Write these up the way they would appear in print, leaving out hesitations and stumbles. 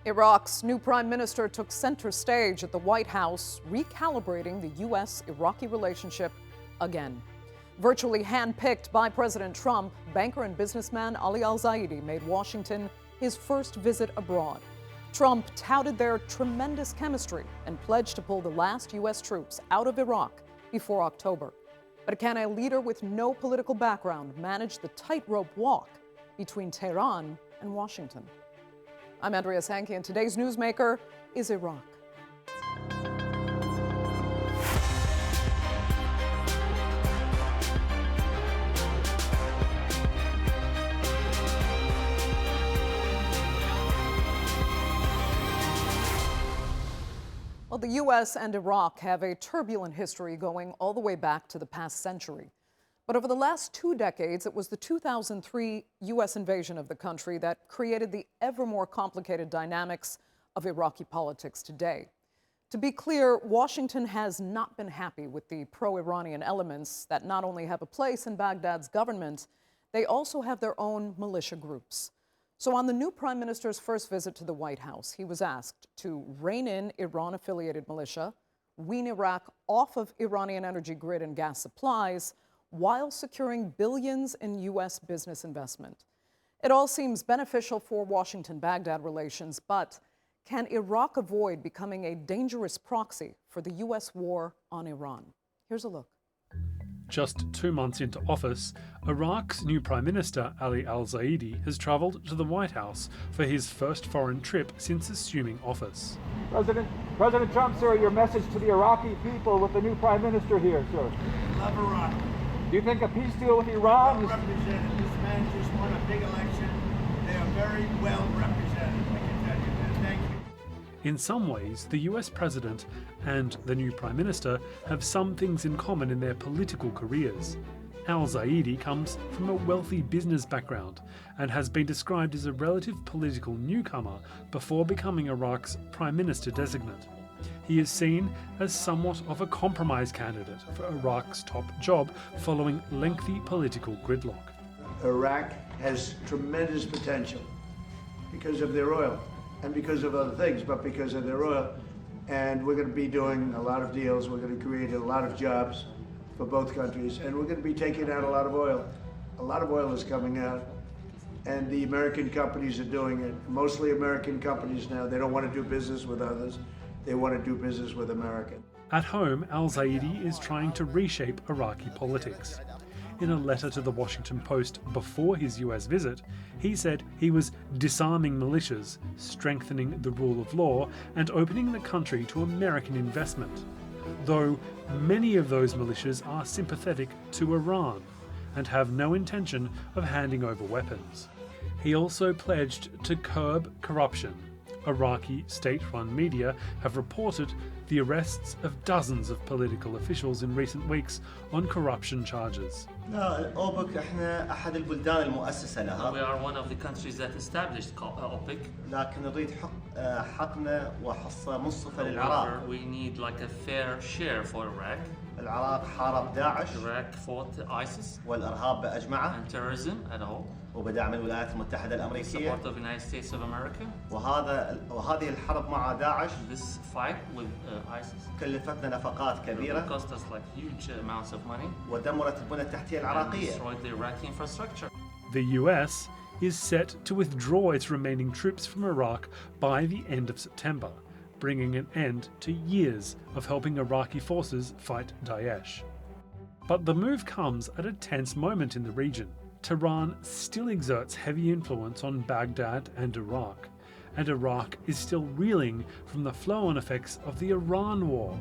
Iraq's new prime minister took center stage at the White House, recalibrating the U.S.-Iraqi relationship again. Virtually handpicked by President Trump, banker and businessman Ali al-Zaidi made Washington his first visit abroad. Trump touted their tremendous chemistry and pledged to pull the last U.S. troops out of Iraq before October. But can a leader with no political background manage the tightrope walk between Tehran and Washington? I'm Andrea Sankey, and today's Newsmaker is Iraq. Well, the U.S. and Iraq have a turbulent history going all the way back to the past century. But over the last 2 decades, it was the 2003 U.S. invasion of the country that created the ever more complicated dynamics of Iraqi politics today. To be clear, Washington has not been happy with the pro-Iranian elements that not only have a place in Baghdad's government, they also have their own militia groups. So on the new prime minister's first visit to the White House, he was asked to rein in Iran-affiliated militia, wean Iraq off of Iranian energy grid and gas supplies, while securing billions in U.S. business investment. It all seems beneficial for Washington-Baghdad relations, but can Iraq avoid becoming a dangerous proxy for the U.S. war on Iran? Here's a look. Just 2 months into office, Iraq's new Prime Minister Ali al-Zaidi has travelled to the White House for his first foreign trip since assuming office. President Trump, sir, your message to the Iraqi people with the new Prime Minister here, sir. Love Iraq. Do you think a peace deal with Iran is... Represented. This man just won a big election. They are very well represented, I can tell you that. Thank you. In some ways, the US President and the new Prime Minister have some things in common in their political careers. Al-Zaidi comes from a wealthy business background and has been described as a relative political newcomer before becoming Iraq's Prime Minister designate. He is seen as somewhat of a compromise candidate for Iraq's top job following lengthy political gridlock. Iraq has tremendous potential because of their oil and because of other things, but because of their oil. And we're going to be doing a lot of deals. We're going to create a lot of jobs for both countries, and we're going to be taking out a lot of oil. A lot of oil is coming out, and the American companies are doing it. Mostly American companies now. They don't want to do business with others. They want to do business with America. At home, al-Zaidi is trying to reshape Iraqi politics. In a letter to the Washington Post before his US visit, he said he was disarming militias, strengthening the rule of law, and opening the country to American investment. Though many of those militias are sympathetic to Iran and have no intention of handing over weapons. He also pledged to curb corruption. Iraqi state-run media have reported the arrests of dozens of political officials in recent weeks on corruption charges. We are one of the countries that established OPEC. However, we need like a fair share for Iraq. Iraq fought ISIS and terrorism at all. وبدعم الولايات المتحدة الأمريكية. Support of the United States of America. وهذه الحرب مع داعش. This fight with ISIS. كلفتنا نفقات كبيرة. It cost us like huge amounts of money. ودمرت البنى التحتية العراقية. Destroyed the Iraqi infrastructure. The US is set to withdraw its remaining troops from Iraq by the end of September, bringing an end to years of helping Iraqi forces fight Daesh. But the move comes at a tense moment in the region. Tehran still exerts heavy influence on Baghdad and Iraq is still reeling from the flow-on effects of the Iran war.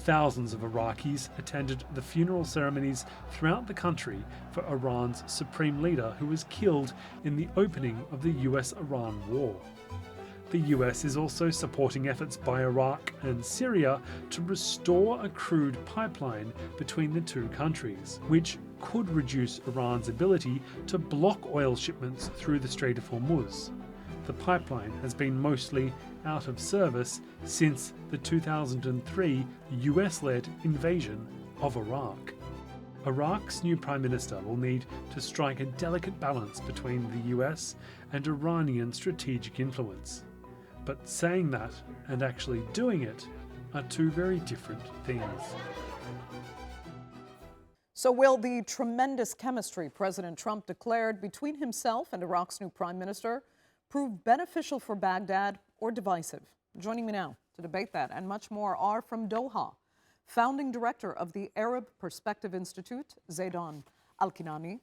Thousands of Iraqis attended the funeral ceremonies throughout the country for Iran's supreme leader who was killed in the opening of the US-Iran war. The US is also supporting efforts by Iraq and Syria to restore a crude pipeline between the two countries, which could reduce Iran's ability to block oil shipments through the Strait of Hormuz. The pipeline has been mostly out of service since the 2003 US-led invasion of Iraq. Iraq's new Prime Minister will need to strike a delicate balance between the US and Iranian strategic influence. But saying that and actually doing it are two very different things. So will the tremendous chemistry President Trump declared between himself and Iraq's new prime minister prove beneficial for Baghdad or divisive? Joining me now to debate that and much more are from Doha, founding director of the Arab Perspective Institute, Zeidon Alkinani,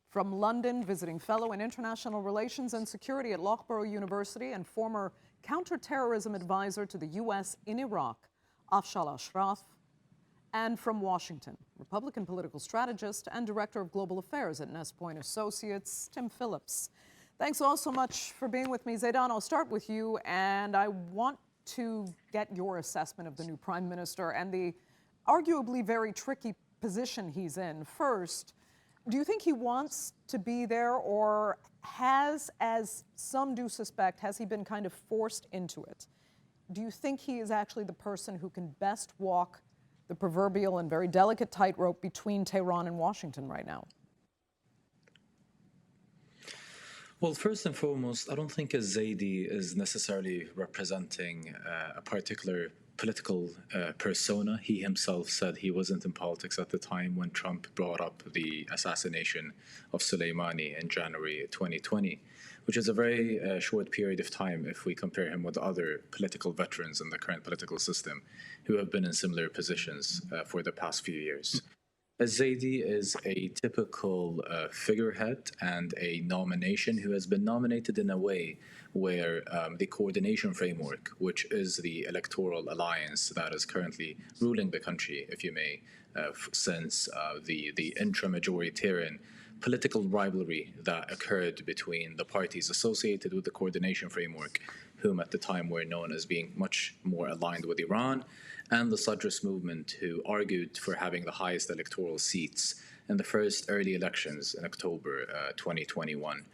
from London, visiting fellow in international relations and security at Loughborough University and former counterterrorism advisor to the U.S. in Iraq, Afzal Ashraf, and from Washington, Republican political strategist and director of global affairs at Nestpoint Associates, Tim Phillips. Thanks all so much for being with me. Zeidon, I'll start with you, and I want to get your assessment of the new prime minister and the arguably very tricky position he's in. First, do you think he wants to be there, or has, as some do suspect, has he been kind of forced into it? Do you think he is actually the person who can best walk the proverbial and very delicate tightrope between Tehran and Washington right now? Well, first and foremost, I don't think Zaidi is necessarily representing a particular political persona. He himself said he wasn't in politics at the time when Trump brought up the assassination of Soleimani in January 2020, which is a very short period of time if we compare him with other political veterans in the current political system who have been in similar positions for the past few years. Zaidi is a typical figurehead and a nomination who has been nominated in a way where the coordination framework, which is the electoral alliance that is currently ruling the country, if you may, since the intra-majoritarian political rivalry that occurred between the parties associated with the coordination framework, whom at the time were known as being much more aligned with Iran, and the Sadrist movement, who argued for having the highest electoral seats in the first early elections in October 2021,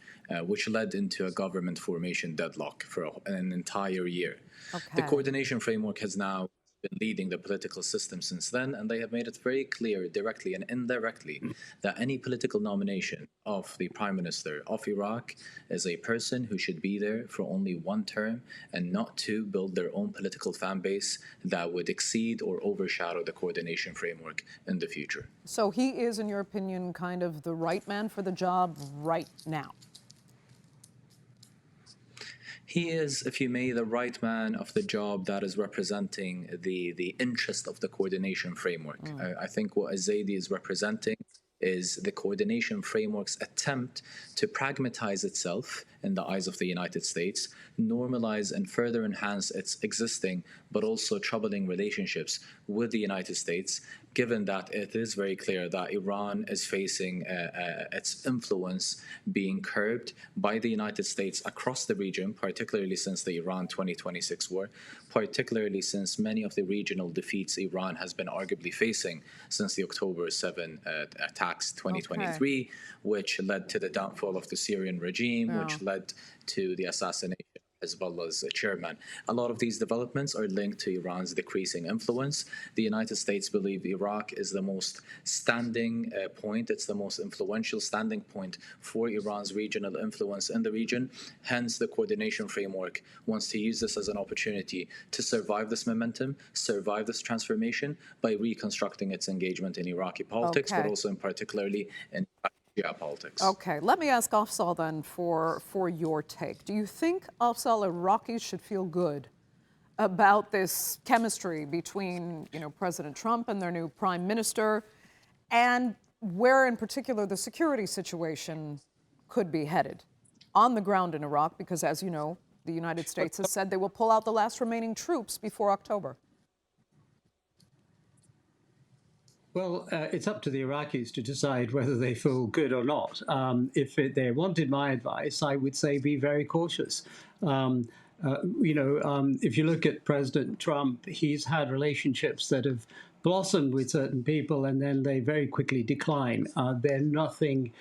which led into a government formation deadlock for an entire year. Okay. The coordination framework has now been leading the political system since then, and they have made it very clear, directly and indirectly, that any political nomination of the Prime Minister of Iraq is a person who should be there for only one term and not to build their own political fan base that would exceed or overshadow the coordination framework in the future. So he is, in your opinion, kind of the right man for the job right now? He is, if you may, the right man of the job that is representing the interest of the coordination framework. I think what Zaidi is representing is the coordination framework's attempt to pragmatize itself in the eyes of the United States, normalize and further enhance its existing but also troubling relationships with the United States, given that it is very clear that Iran is facing its influence being curbed by the United States across the region, particularly since the Iran 2026 war, particularly since many of the regional defeats Iran has been arguably facing since the October 7 attacks 2023, which led to the downfall of the Syrian regime, which led to the assassination of Hezbollah's chairman. A lot of these developments are linked to Iran's decreasing influence. The United States believe Iraq is the most standing point, it's the most influential standing point for Iran's regional influence in the region. Hence, the coordination framework wants to use this as an opportunity to survive this momentum, survive this transformation by reconstructing its engagement in Iraqi politics, but also in particularly in geopolitics. Okay, let me ask Afzal then for your take. Do you think, Afzal, Iraqis should feel good about this chemistry between, President Trump and their new prime minister, and where in particular the security situation could be headed on the ground in Iraq? Because as you know, the United States has said they will pull out the last remaining troops before October. Well, it's up to the Iraqis to decide whether they feel good or not. If they wanted my advice, I would say be very cautious. If you look at President Trump, he's had relationships that have blossomed with certain people and then they very quickly decline. They're nothing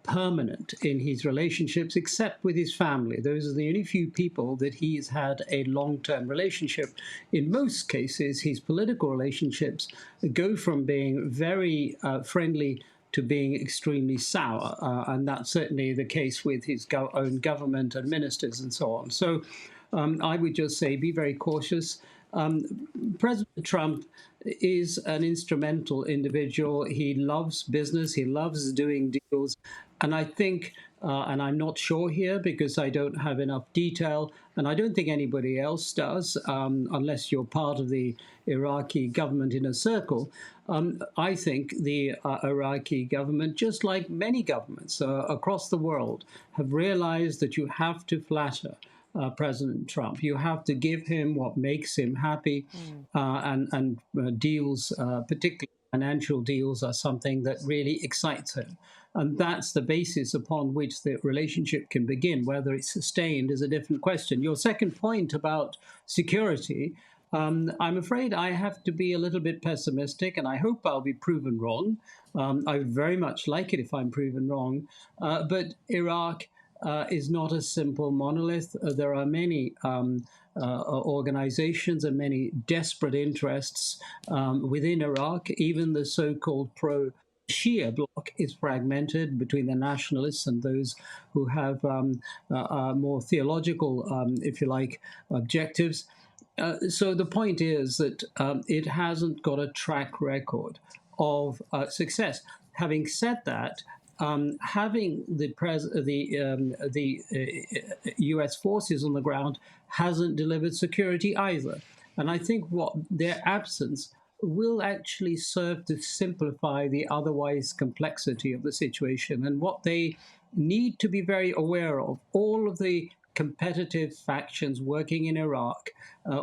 permanent in his relationships except with his family. Those are the only few people that he's had a long-term relationship. In most cases, his political relationships go from being very friendly to being extremely sour, and that's certainly the case with his own government and ministers and so on. So I would just say be very cautious. President Trump is an instrumental individual. He loves business. He loves doing deals. And I think, and I'm not sure here because I don't have enough detail, and I don't think anybody else does, unless you're part of the Iraqi government in a circle. I think the Iraqi government, just like many governments across the world, have realized that you have to flatter President Trump. You have to give him what makes him happy, and deals, particularly financial deals, are something that really excites him. And that's the basis upon which the relationship can begin. Whether it's sustained is a different question. Your second point about security, I'm afraid I have to be a little bit pessimistic, and I hope I'll be proven wrong. I would very much like it if I'm proven wrong. But Iraq is not a simple monolith. There are many organizations and many desperate interests within Iraq. Even the so-called pro-Shia bloc is fragmented between the nationalists and those who have more theological, if you like, objectives. So the point is that it hasn't got a track record of success. Having said that, having the U.S. forces on the ground hasn't delivered security either. And I think what their absence will actually serve to simplify the otherwise complexity of the situation. And what they need to be very aware of, all of the competitive factions working in Iraq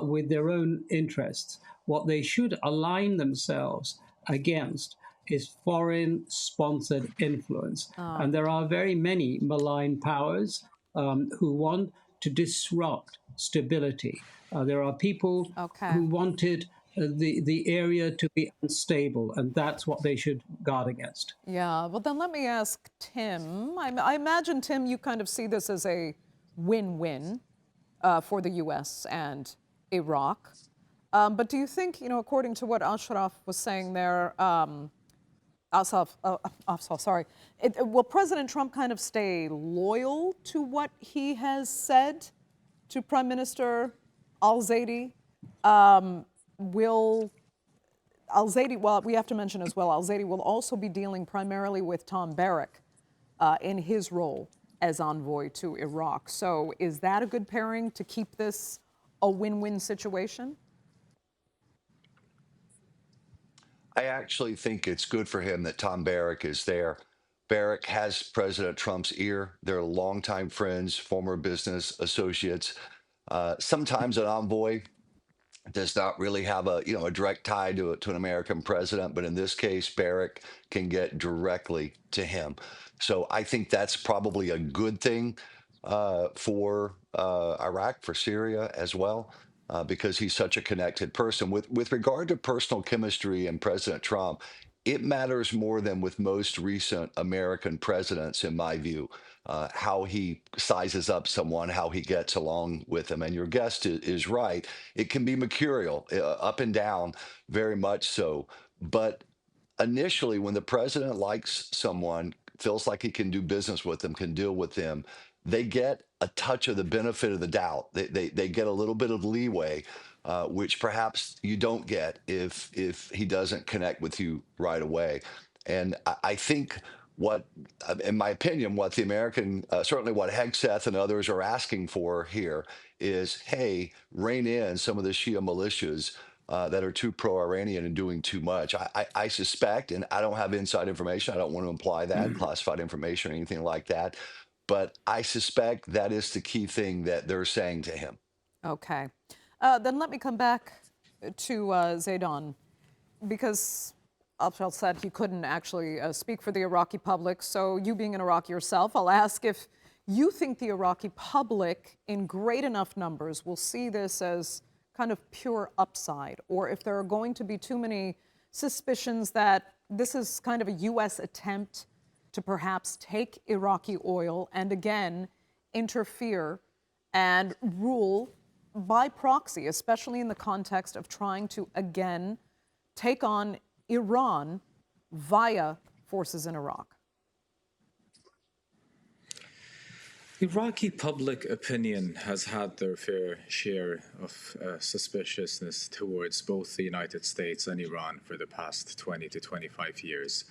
with their own interests, what they should align themselves against is foreign-sponsored influence. And there are very many malign powers who want to disrupt stability. There are people who wanted the area to be unstable, and that's what they should guard against. Yeah, well, then let me ask Tim. I imagine, Tim, you kind of see this as a win-win for the U.S. and Iraq. But do you think, according to what Ashraf was saying there, Afzal, sorry. Will President Trump kind of stay loyal to what he has said to Prime Minister al-Zaidi? Will al-Zaidi, well, we have to mention as well, al-Zaidi will also be dealing primarily with Tom Barrack in his role as envoy to Iraq. So is that a good pairing to keep this a win-win situation? I actually think it's good for him that Tom Barrack is there. Barrack has President Trump's ear. They're longtime friends, former business associates. Sometimes an envoy does not really have a direct tie to an American president, but in this case, Barrack can get directly to him. So I think that's probably a good thing for Iraq, for Syria as well. Because he's such a connected person. With regard to personal chemistry and President Trump, it matters more than with most recent American presidents, in my view, how he sizes up someone, how he gets along with them. And your guest is right. It can be mercurial, up and down, very much so. But initially, when the president likes someone, feels like he can do business with them, can deal with them, they get a touch of the benefit of the doubt. They get a little bit of leeway, which perhaps you don't get if he doesn't connect with you right away. And I think in my opinion, what the American, certainly what Hegseth and others are asking for here is, hey, rein in some of the Shia militias that are too pro-Iranian and doing too much. I suspect, and I don't have inside information, I don't want to imply that, classified information or anything like that, but I suspect that is the key thing that they're saying to him. Okay. Then let me come back to Zeidon, because Afzal said he couldn't actually speak for the Iraqi public. So you being an Iraqi yourself, I'll ask if you think the Iraqi public in great enough numbers will see this as kind of pure upside, or if there are going to be too many suspicions that this is kind of a U.S. attempt to perhaps take Iraqi oil and again interfere and rule by proxy, especially in the context of trying to again take on Iran via forces in Iraq. Iraqi public opinion has had their fair share of suspiciousness towards both the United States and Iran for the past 20 to 25 years.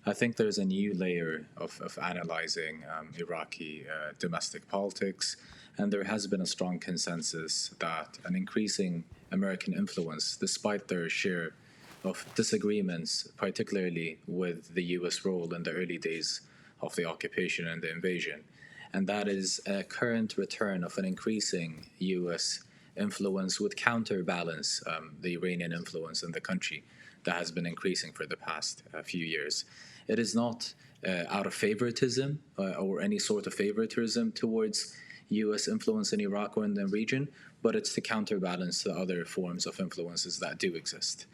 I think there's a new layer of analyzing Iraqi domestic politics, and there has been a strong consensus that an increasing American influence, despite their share of disagreements, particularly with the US role in the early days of the occupation and the invasion, and that is a current return of an increasing US influence would counterbalance the Iranian influence in the country that has been increasing for the past few years. It is not out of favoritism or any sort of favoritism towards US influence in Iraq or in the region, but it's to counterbalance the other forms of influences that do exist.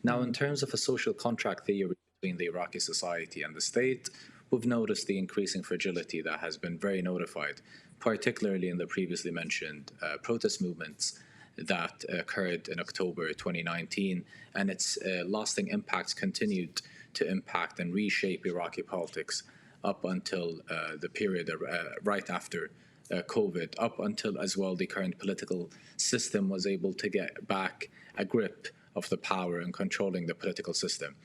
Now, in terms of a social contract theory between the Iraqi society and the state, we've noticed the increasing fragility that has been very notified, particularly in the previously mentioned protest movements that occurred in October 2019, and its lasting impacts continued to impact and reshape Iraqi politics up until the period right after COVID, up until as well the current political system was able to get back a grip of the power and controlling the political system.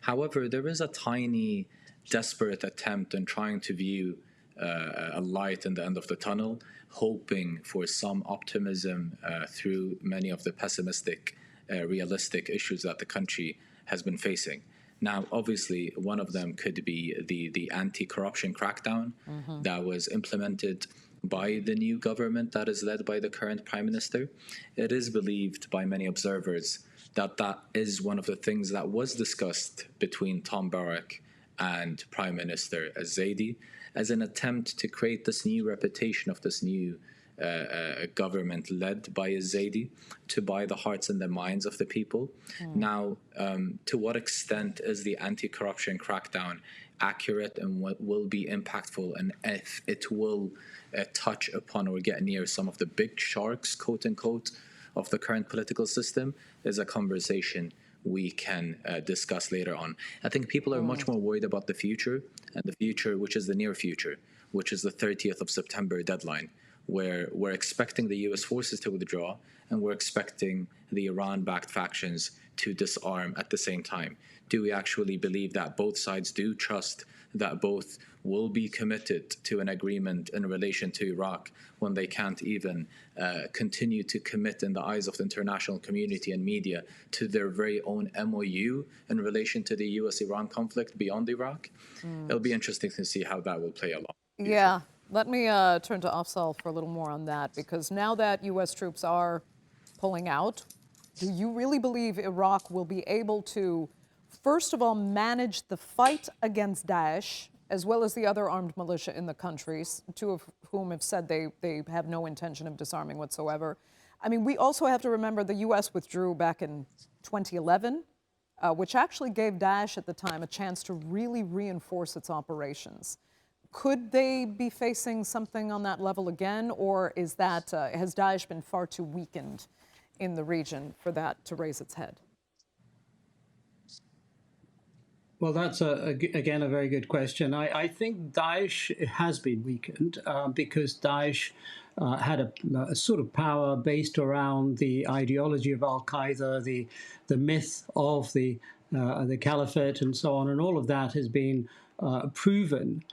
However, there is a tiny, desperate attempt in trying to view a light in the end of the tunnel, hoping for some optimism through many of the pessimistic, realistic issues that the country has been facing. Now, obviously, one of them could be the anti-corruption crackdown that was implemented by the new government that is led by the current prime minister. It is believed by many observers that that is one of the things that was discussed between Tom Barrack and Prime Minister Zaidi as an attempt to create this new reputation of this new government led by Zaidi to buy the hearts and the minds of the people. Now, to what extent is the anti-corruption crackdown accurate and what will be impactful, and if it will touch upon or get near some of the big sharks, quote unquote, of the current political system, is a conversation we can discuss later on. I think people are much more worried about the future, and the future, which is the near future, which is the 30th of September deadline, where we're expecting the US forces to withdraw, and we're expecting the Iran-backed factions to disarm at the same time. Do we actually believe that both sides do trust that both will be committed to an agreement in relation to Iraq when they can't even continue to commit in the eyes of the international community and media to their very own MOU in relation to the US-Iran conflict beyond Iraq? It'll be interesting to see how that will play along. Yeah, let me turn to Afzal for a little more on that, because now that US troops are pulling out, do you really believe Iraq will be able to, first of all, manage the fight against Daesh, as well as the other armed militia in the countries, two of whom have said they have no intention of disarming whatsoever? I mean, we also have to remember the U.S. withdrew back in 2011, which actually gave Daesh at the time a chance to really reinforce its operations. Could they be facing something on that level again, or is that has Daesh been far too weakened in the region for that to raise its head? Well, that's, again, a very good question. I think Daesh has been weakened because Daesh had a sort of power based around the ideology of al-Qaeda, the myth of the caliphate and so on, and all of that has been proven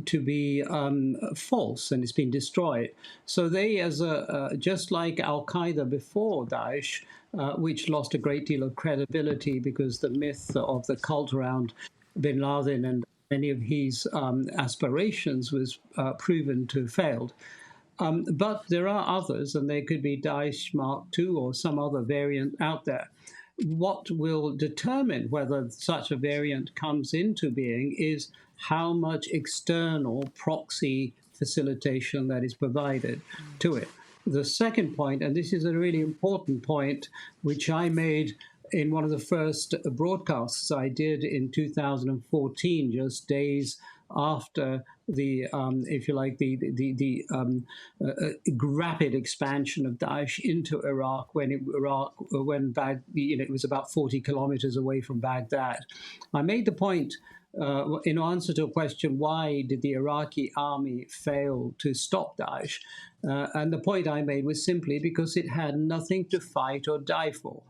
to be false, and it's been destroyed. So they, as just like al-Qaeda before Daesh, which lost a great deal of credibility because the myth of the cult around bin Laden and many of his aspirations was proven to have failed. But there are others, and there could be Daesh Mark II or some other variant out there. What will determine whether such a variant comes into being is how much external proxy facilitation that is provided to it. The second point, and this is a really important point, which I made in one of the first broadcasts I did in 2014, just days after the, if you like, the rapid expansion of Daesh into Iraq, when it was about 40 kilometers away from Baghdad. I made the point in answer to a question, why did the Iraqi army fail to stop Daesh? And the point I made was simply because it had nothing to fight or die for.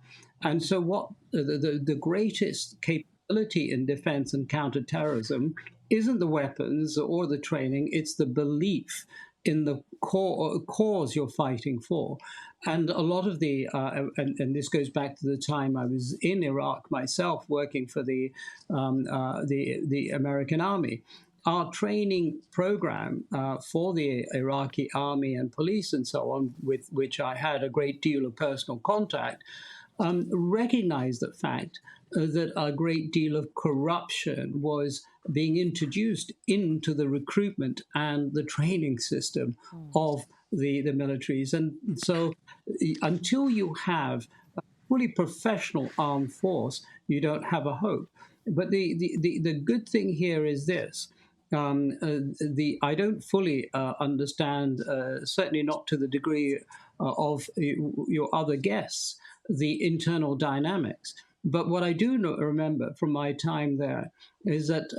And so, what the greatest capability in defense and counterterrorism isn't the weapons or the training, it's the belief in the cause you're fighting for. And a lot of and this goes back to the time I was in Iraq myself, working for the American Army. Our training program for the Iraqi army and police and so on, with which I had a great deal of personal contact, recognized the fact that a great deal of corruption was being introduced into the recruitment and the training system of the militaries. And so until you have a fully professional armed force, you don't have a hope. But the good thing here is this. I don't fully understand, certainly not to the degree of your other guests, the internal dynamics. But what I do remember from my time there is that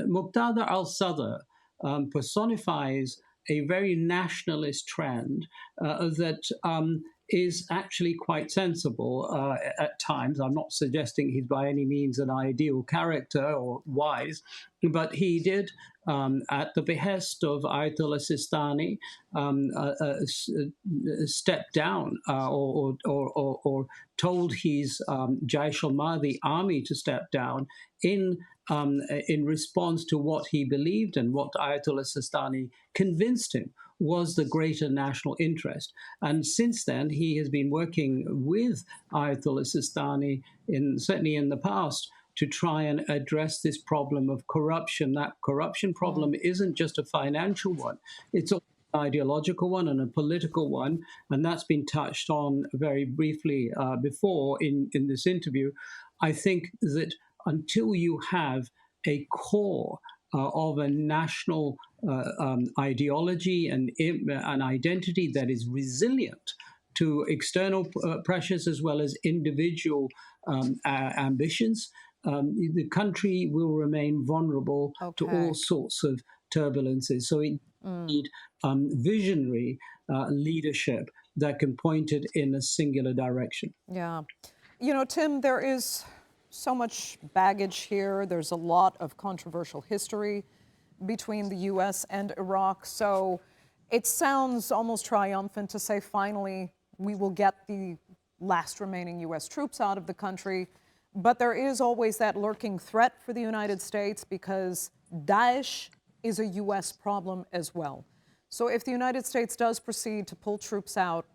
Muqtada al-Sadr personifies a very nationalist trend that is actually quite sensible at times. I'm not suggesting he's by any means an ideal character or wise, but he did, at the behest of Ayatollah Sistani, step down or told his Jaish al-Mahdi army to step down in response to what he believed and what Ayatollah Sistani convinced him was the greater national interest. And since then, he has been working with Ayatollah Sistani, certainly in the past, to try and address this problem of corruption. That corruption problem isn't just a financial one. It's an ideological one and a political one, and that's been touched on very briefly before in this interview. I think that until you have a core of a national ideology and an identity that is resilient to external pressures as well as individual ambitions, the country will remain vulnerable to all sorts of turbulences. So it needs visionary leadership that can point it in a singular direction. Yeah. You know, Tim, there is so much baggage here. There's a lot of controversial history between the U.S. and Iraq. So it sounds almost triumphant to say, finally, we will get the last remaining U.S. troops out of the country. But there is always that lurking threat for the United States because Daesh is a U.S. problem as well. So if the United States does proceed to pull troops out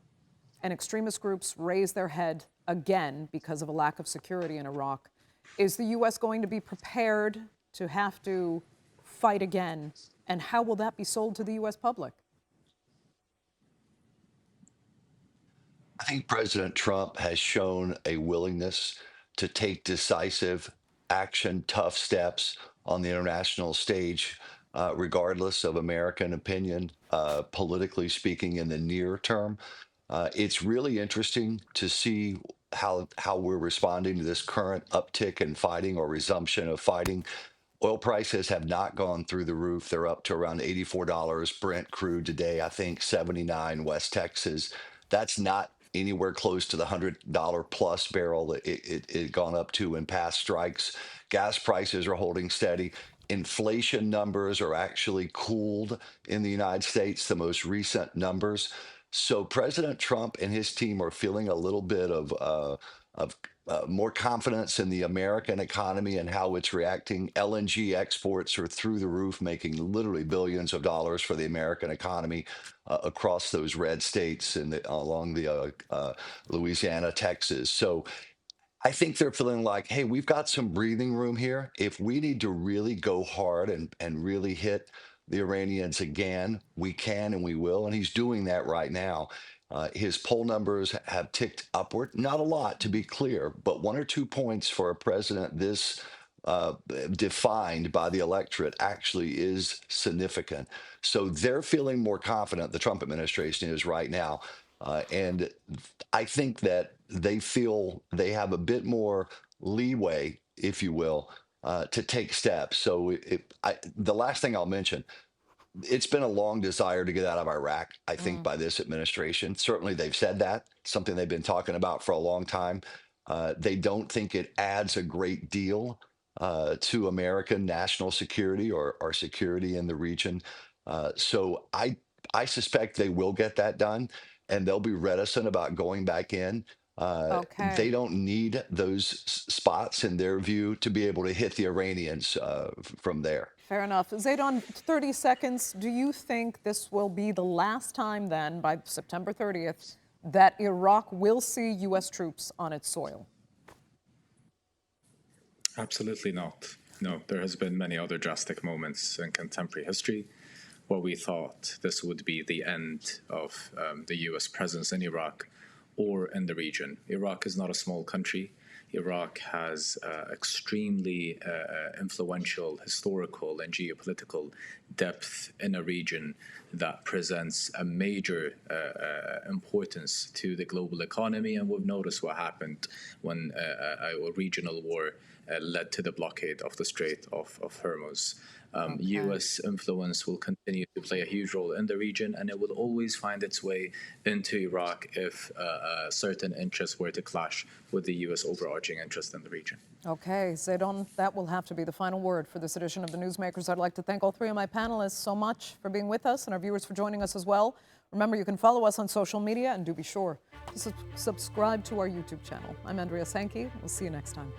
and extremist groups raise their head again because of a lack of security in Iraq, is the U.S. going to be prepared to have to fight again? And how will that be sold to the U.S. public? I think President Trump has shown a willingness to take decisive action, tough steps on the international stage, regardless of American opinion, politically speaking, in the near term. It's really interesting to see how we're responding to this current uptick in fighting or resumption of fighting. Oil prices have not gone through the roof. They're up to around $84 Brent crude today, I think 79 West Texas. That's not anywhere close to the $100 plus barrel that it gone up to in past strikes. Gas prices are holding steady. Inflation numbers are actually cooled in the United States, the most recent numbers. So President Trump and his team are feeling a little bit of more confidence in the American economy and how it's reacting. LNG exports are through the roof, making literally billions of dollars for the American economy across those red states and along the Louisiana, Texas. So I think they're feeling like, hey, we've got some breathing room here. If we need to really go hard and really hit the Iranians again, we can and we will. And he's doing that right now. His poll numbers have ticked upward. Not a lot, to be clear, but 1 or 2 points for a president this defined by the electorate actually is significant. So they're feeling more confident, the Trump administration is right now. And I think that they feel they have a bit more leeway, if you will, to take steps. So the last thing I'll mention, it's been a long desire to get out of Iraq, I think, by this administration. Certainly, they've said that, something they've been talking about for a long time. They don't think it adds a great deal to American national security or security in the region. So I suspect they will get that done, and they'll be reticent about going back in. Okay. They don't need those spots, in their view, to be able to hit the Iranians from there. Fair enough. Zeidon, 30 seconds. Do you think this will be the last time then, by September 30th, that Iraq will see U.S. troops on its soil? Absolutely not. No, there has been many other drastic moments in contemporary history where we thought this would be the end of the U.S. presence in Iraq or in the region. Iraq is not a small country. Iraq has extremely influential historical and geopolitical depth in a region that presents a major importance to the global economy. And we've noticed what happened when a regional war led to the blockade of the Strait of Hormuz. U.S. influence will continue to play a huge role in the region, and it will always find its way into Iraq if certain interests were to clash with the U.S. overarching interest in the region. Okay, Zeidon, that will have to be the final word for this edition of the Newsmakers. I'd like to thank all three of my panelists so much for being with us, and our viewers for joining us as well. Remember, you can follow us on social media, and do be sure to subscribe to our YouTube channel. I'm Andrea Sankey. We'll see you next time.